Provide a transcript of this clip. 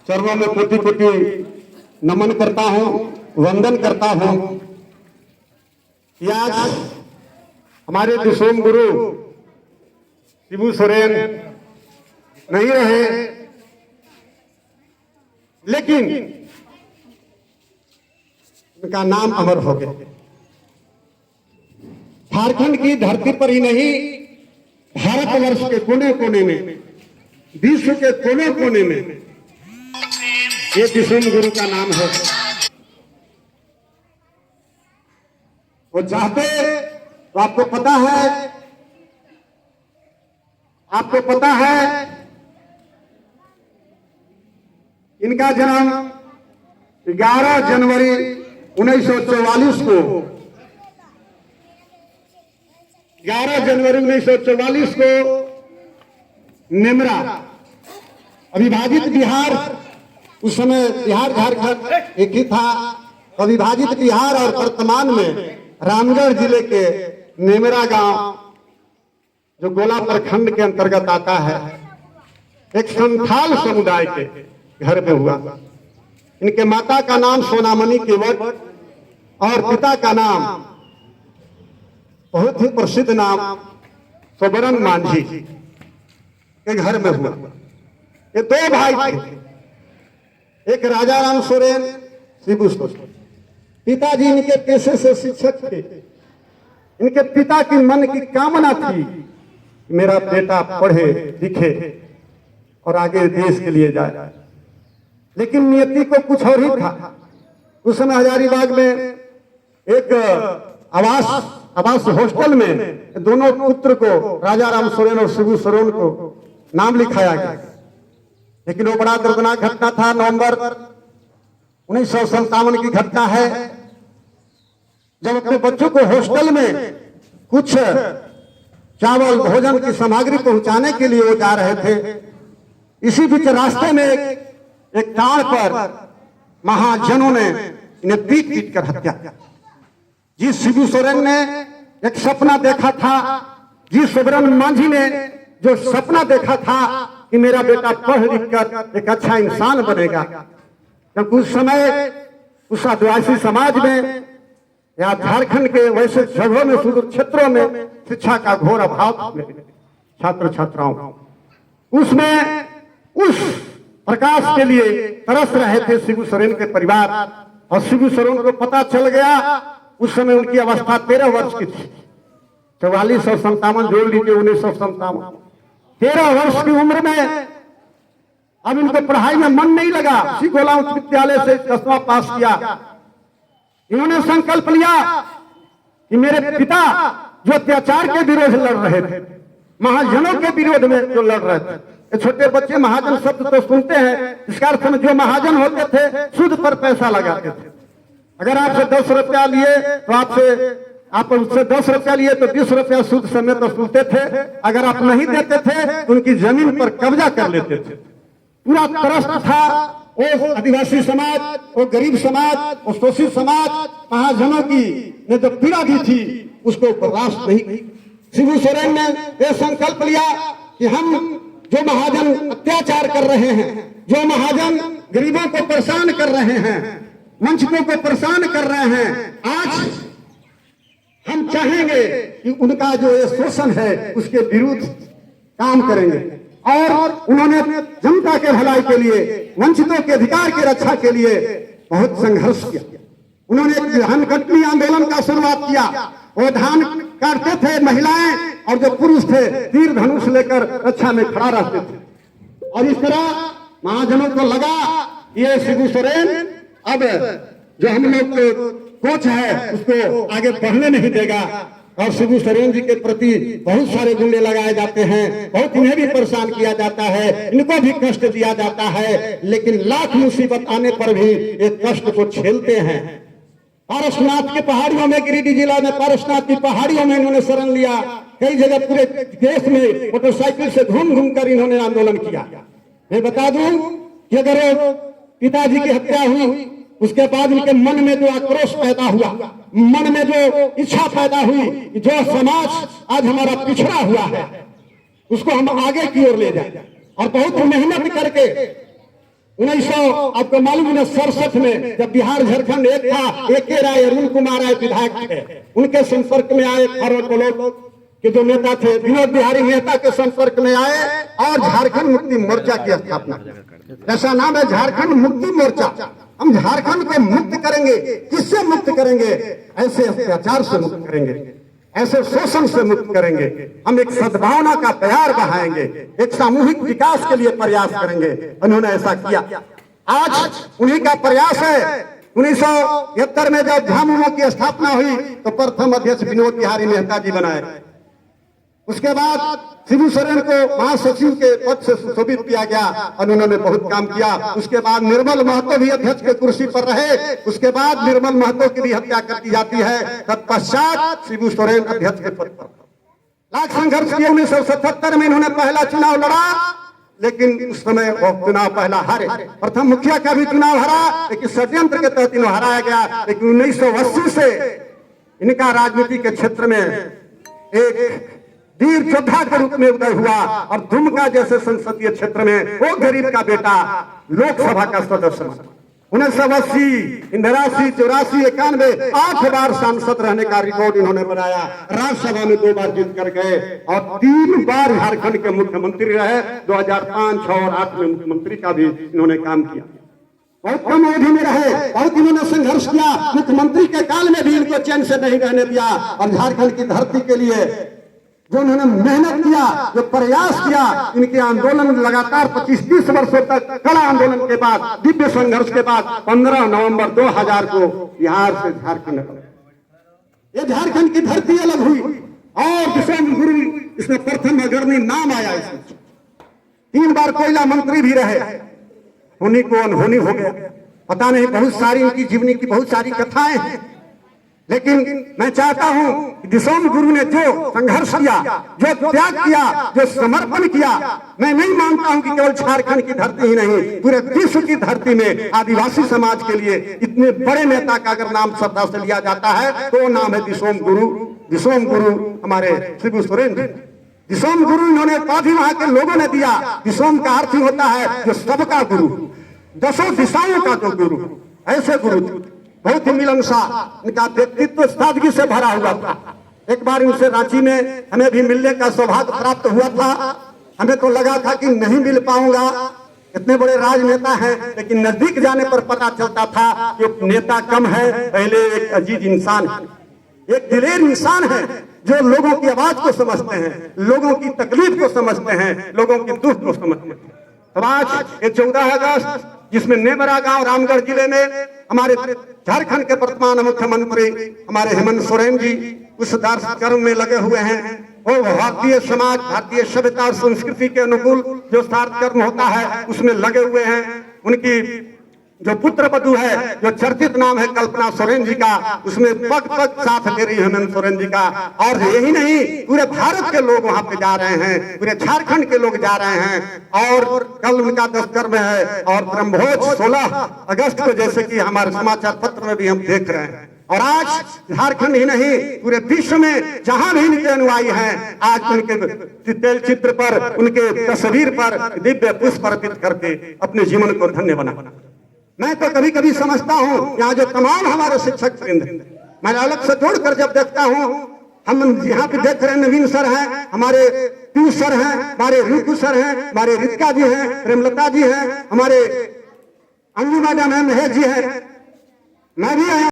चरणों में कोटि कोटि नमन करता हूं, वंदन करता हूं कि आज हमारे दिशोम गुरु शिबू सोरेन नहीं रहे, लेकिन उनका नाम अमर हो गया। झारखंड की धरती पर ही नहीं, भारतवर्ष के कोने कोने में, विश्व के कोने कोने में ये दिशोम गुरु का नाम है। वो चाहते तो आपको पता है इनका जन्म 11 जनवरी 1944 को 11 जनवरी 1944 को नेमरा, अविभाजित बिहार, उस समय बिहार झारखंड एक ही था। अविभाजित बिहार और वर्तमान में रामगढ़ जिले के नेमरा गांव जो गोला प्रखंड के अंतर्गत आता है, एक संथाल समुदाय के घर में हुआ। इनके माता का नाम सोनामणि केवट और पिता का नाम बहुत ही प्रसिद्ध नाम सोबरन मांझी के घर में हुआ। ये दो भाई थे, एक राजा राम सोरेन, शिबू सोरेन। पिताजी इनके पेशे से शिक्षक थे। इनके पिता की मन की कामना थी कि मेरा बेटा पढ़े लिखे और आगे देश के लिए जाए, लेकिन नियति को कुछ और ही था। उस समय हजारीबाग में एक आवास हॉस्टल में दोनों पुत्र को, राजा राम सोरेन और शिबू सोरेन को नाम लिखाया गया, लेकिन वो बड़ा दर्दनाक घटना था। नवंबर 1957 की घटना है, जब अपने बच्चों को हॉस्टल में कुछ चावल भोजन की सामग्री पहुंचाने के लिए वो जा रहे थे। इसी बीच रास्ते में एक टाड़ पर महाजनों ने इन्हें पीट कर हत्या किया। जिस शिबू सोरेन ने एक सपना देखा था, जिस सोबरन मांझी ने जो सपना देखा था कि मेरा बेटा पढ़ लिख कर एक अच्छा इंसान बनेगा, क्योंकि उस समय उस आदिवासी समाज में या झारखंड के वैसे जगहों में, सुदूर क्षेत्रों में शिक्षा का घोर अभाव था छात्र छात्राओं। उसमें उस प्रकाश के लिए तरस रहे थे शिबू सोरेन के परिवार। और शिबू सोरेन को पता चल गया, उस समय उनकी अवस्था 13 वर्ष की थी। 44 और 57 जोड़ लीजिए, 1957। 13 वर्ष की उम्र में अब इनको पढ़ाई में मन नहीं लगा। इसी गोला उच्च विद्यालय से 10वां पास किया। इन्होंने संकल्प लिया कि मेरे पिता जो अत्याचार के विरोध लड़ रहे थे, महाजनों के विरोध में जो लड़ रहे थे, छोटे बच्चे महाजन शब्द तो सुनते हैं, इसका अर्थ में जो महाजन होते थे सूद पर पैसा लगाते थे। अगर आपसे 10 रुपया लिए तो आप उससे 10 रुपया लिए तो 20 रुपया सूद समेत तो सुनते थे। अगर आप नहीं देते थे तो उनकी जमीन पर कब्जा कर लेते थे। पूरा त्रस्त था वो आदिवासी समाज, वो गरीब समाज, वो शोषित समाज, महाजनों की ने जो पीड़ा दी थी उसको बर्दाश्त नहीं। शिबू सोरेन ने यह संकल्प लिया कि हम जो महाजन अत्याचार कर रहे हैं, जो महाजन गरीबों को परेशान कर रहे हैं, वंचितों को परेशान कर रहे हैं, आज हम चाहेंगे कि उनका जो ये शोषण है उसके विरुद्ध काम करेंगे। और उन्होंने जनता के भलाई के लिए, वंचितों के अधिकार की रक्षा के लिए बहुत संघर्ष किया। उन्होंने एक धान कटनी आंदोलन का शुरुआत किया। वो धान काटते थे महिलाएं, और जो पुरुष थे तीर धनुष लेकर रक्षा में खड़ा रहते थे। और इस तरह महाजनों को लगा ये शिबू सोरेन अब जो हम लोग कोच है उसको आगे बढ़ने नहीं देगा। और शिबू सोरेन जी के प्रति बहुत सारे गुंडे लगाए जाते हैं, बहुत इन्हें भी परेशान किया जाता है, इनको भी कष्ट दिया जाता है, लेकिन लाख मुसीबत आने पर भी एक कष्ट को झेलते हैं। पारसनाथ की पहाड़ियों में, गिरिडीह जिला में पारसनाथ की पहाड़ियों में इन्होंने शरण लिया। कई जगह पूरे देश में मोटरसाइकिल से घूम घूम कर इन्होंने आंदोलन किया। मैं बता दूं कि अगर पिताजी की हत्या हुई, उसके बाद उनके मन में जो आक्रोश पैदा हुआ, मन में जो इच्छा पैदा हुई कि जो समाज आज हमारा पिछड़ा हुआ है उसको हम आगे की ओर ले जाए, और बहुत मेहनत करके आपको मालूम है 67 में जब बिहार झारखंड एक था, AK राय, अरुण कुमार राय विधायक थे, उनके संपर्क में आए फॉरवर्ड के जो नेता थे, विनोद बिहारी मेहता के संपर्क में आए और झारखंड मुक्ति मोर्चा की स्थापना। ऐसा नाम है झारखंड मुक्ति मोर्चा। हम झारखंड को मुक्त करेंगे। किससे मुक्त करेंगे? ऐसे अत्याचार से मुक्त करेंगे, ऐसे शोषण से मुक्त करेंगे। हम एक सद्भावना का प्यार बढ़ाएंगे, एक सामूहिक विकास के लिए प्रयास करेंगे। उन्होंने ऐसा किया। आज उन्हीं का प्रयास है। 1971 में जब झामुमो की स्थापना हुई तो प्रथम अध्यक्ष विनोद बिहारी मेहता जी बनाए। उसके बाद शिबू सोरेन को महासचिव के पद से सुशोभित किया गया और उन्होंने बहुत काम किया। उसके बाद निर्मल महतो भी अध्यक्ष के कुर्सी पर रहे। उसके बाद निर्मल महतो की भी हत्या कर दी जाती है। तत्पश्चात शिबू सोरेन अध्यक्ष के पद पर लाख संघर्ष किए। 1977 में इन्होंने पहला चुनाव लड़ा, लेकिन उस समय वो चुनाव पहला हारे। प्रथम मुखिया का भी चुनाव हरा, लेकिन षड्यंत्र के तहत इन्हें हराया गया। लेकिन 1980 से इनका राजनीति के क्षेत्र में एक वीर योद्धा के रूप में उदय हुआ और दुमका जैसे संसदीय क्षेत्र में वो गरीब का बेटा लोकसभा का सदस्य बना। 1980, 82, 84, 91 8 बार सांसद रहने का रिकॉर्ड इन्होंने बनाया। राज्यसभा में 2 बार जीत कर गए और 3 बार झारखंड के मुख्यमंत्री रहे। 2005, 6 और 8 में मुख्यमंत्री का भी इन्होंने काम किया। बहुत कम अवधि में रहे, बहुत इन्होंने संघर्ष किया। मुख्यमंत्री के काल में भी इनको चैन से नहीं रहने दिया और झारखंड की धरती के लिए जो उन्होंने मेहनत किया, जो प्रयास किया, इनके आंदोलन लगातार 25-30 वर्षों तक कड़ा आंदोलन के बाद, दिव्य संघर्ष के बाद 15 नवंबर 2000 को बिहार से झारखंड, ये झारखंड की धरती अलग हुई और दिसोम गुरु इसमें प्रथम अग्रणी नाम आया। इसमें 3 बार कोयला मंत्री भी रहे। होनी को अनहोनी हो गया, पता नहीं। बहुत सारी इनकी जीवनी की बहुत सारी कथाएं हैं, लेकिन मैं चाहता हूं कि दिसोम गुरु ने जो संघर्ष किया, जो त्याग किया, जो समर्पण किया, मैं नहीं मानता हूं कि केवल झारखंड की धरती ही नहीं, पूरे विश्व की धरती में आदिवासी समाज के लिए इतने बड़े नेता का अगर नाम श्रद्धा से लिया जाता है तो नाम है दिसोम गुरु। दिसोम गुरु हमारे शिबू सोरेन जी। दिसोम गुरु इन्होंने उपाधि वहां के लोगों ने दिया। दिसोम का अर्थ होता है जो सबका गुरु, 10 दिशाओं का जो गुरु, ऐसे गुरु बहुत ही मिलनसार। इनका व्यक्तित्व सादगी से भरा हुआ था। एक बार इनसे रांची में हमें भी मिलने का सौभाग्य प्राप्त हुआ था। हमें तो लगा था कि नहीं मिल पाऊंगा, इतने बड़े राजनेता हैं, लेकिन नजदीक जाने पर पता चलता था कि नेता कम है, पहले एक अजीज इंसान है, एक दिलेर इंसान है जो लोगों की आवाज को समझते हैं, लोगों की तकलीफ को समझते हैं, लोगों के दुख को समझते हैं। तो आज ये 14 अगस्त जिसमें नेमरा गांव रामगढ़ जिले में हमारे झारखंड के वर्तमान मुख्यमंत्री हमारे हेमंत सोरेन जी उस दार्शनिक कर्म में लगे हुए हैं। वो भारतीय समाज, भारतीय सभ्यता और संस्कृति के अनुकूल जो सार्थ कर्म होता है उसमें लगे हुए हैं। उनकी जो पुत्र वधू है, जो चर्चित नाम है कल्पना सोरेन जी का, उसमें पग पग साथ ले रही है हेमंत सोरेन जी का। और यही नहीं, पूरे भारत के लोग वहां पे जा रहे हैं, पूरे झारखंड के लोग जा रहे हैं। और कल उनका दस्तकर है और ब्रह्मोत्सव 16 अगस्त को, जैसे कि हमारे समाचार पत्र में भी हम देख रहे हैं। और आज झारखंड ही नहीं, पूरे विश्व में जहां भी इनके अनुयायी हैं, आज उनके तेल चित्र पर, उनके तस्वीर पर दिव्य पुष्प अर्पित करके अपने जीवन को धन्य बना। मैं तो कभी कभी समझता हूं यहाँ जो तमाम हमारे शिक्षक वृंद, मैं अलग से जोड़कर जब देखता हूं, हम यहाँ पे देख रहे हैं नवीन सर हैं, हमारे पीयूष सर हैं, हमारे रितु सर हैं, हमारे रितिका जी हैं, प्रेमलता जी हैं, हमारे अंजू मैडम है, महेश जी हैं, मैं भी